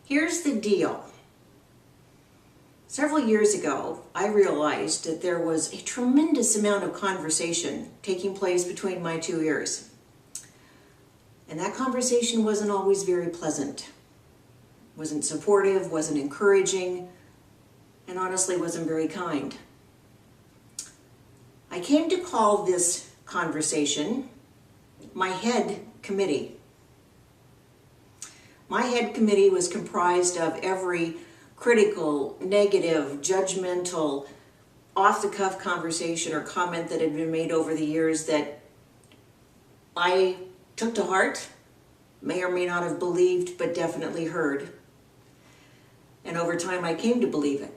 Here's the deal. Several years ago, I realized that there was a tremendous amount of conversation taking place between my two ears. And that conversation wasn't always very pleasant. Wasn't supportive, wasn't encouraging, and honestly wasn't very kind. I came to call this conversation my head committee. My head committee was comprised of every critical, negative, judgmental, off-the-cuff conversation or comment that had been made over the years that I took to heart, may or may not have believed, but definitely heard. And over time, I came to believe it.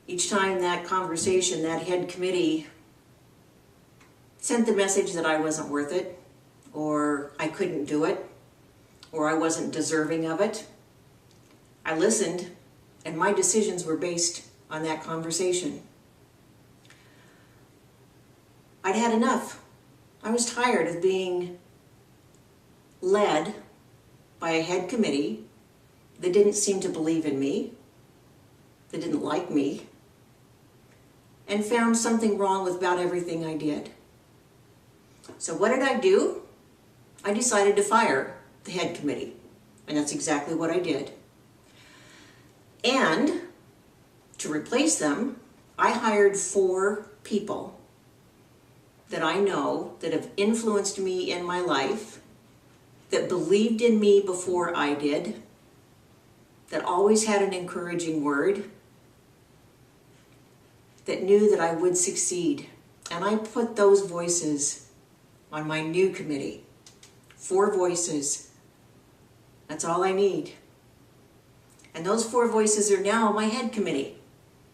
Each time that conversation, that head committee sent the message that I wasn't worth it, or I couldn't do it, or I wasn't deserving of it, I listened, and my decisions were based on that conversation. I'd had enough. I was tired of being led by a head committee that didn't seem to believe in me, that didn't like me, and found something wrong with about everything I did. So what did I do? I decided to fire the head committee, and that's exactly what I did. And to replace them, I hired 4 people that I know that have influenced me in my life, that believed in me before I did, that always had an encouraging word, that knew that I would succeed. And I put those voices on my new committee. 4 voices. That's all I need. And those 4 voices are now my head committee.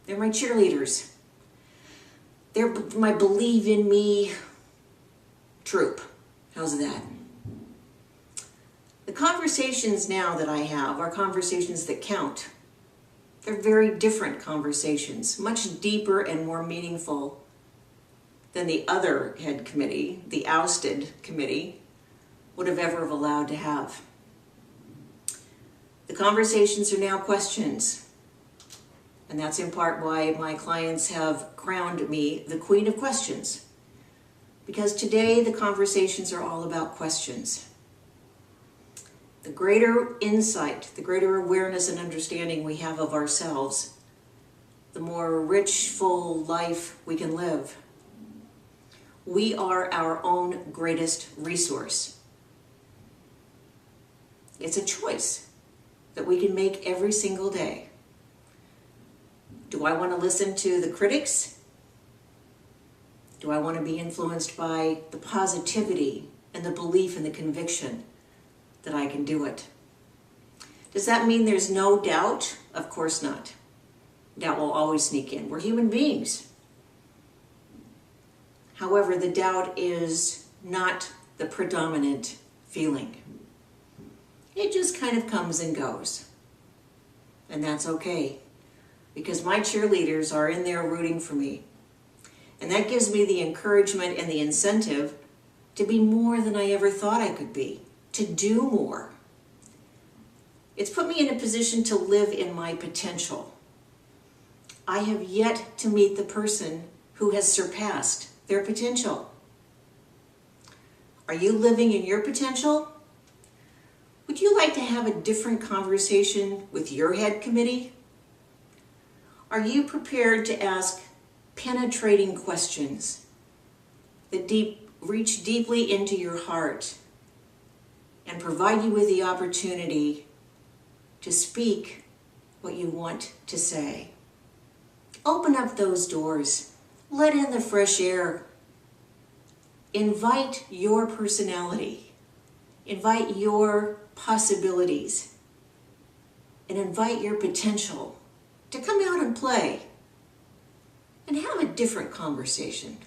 They're my cheerleaders. They're my believe in me troop. How's that? The conversations now that I have are conversations that count. They're very different conversations, much deeper and more meaningful than the other head committee, the ousted committee, would have ever allowed to have. The conversations are now questions, and that's in part why my clients have crowned me the Queen of Questions, because today the conversations are all about questions. The greater insight, the greater awareness and understanding we have of ourselves, the more rich, full life we can live. We are our own greatest resource. It's a choice that we can make every single day. Do I want to listen to the critics? Do I want to be influenced by the positivity and the belief and the conviction that I can do it? Does that mean there's no doubt? Of course not. Doubt will always sneak in. We're human beings. However, the doubt is not the predominant feeling. It just kind of comes and goes. And that's okay, because my cheerleaders are in there rooting for me. And that gives me the encouragement and the incentive to be more than I ever thought I could be, to do more. It's put me in a position to live in my potential. I have yet to meet the person who has surpassed their potential. Are you living in your potential? Would you like to have a different conversation with your head committee? Are you prepared to ask penetrating questions that reach deeply into your heart and provide you with the opportunity to speak what you want to say? Open up those doors. Let in the fresh air. Invite your personality. Invite your possibilities. And invite your potential to come out and play and have a different conversation.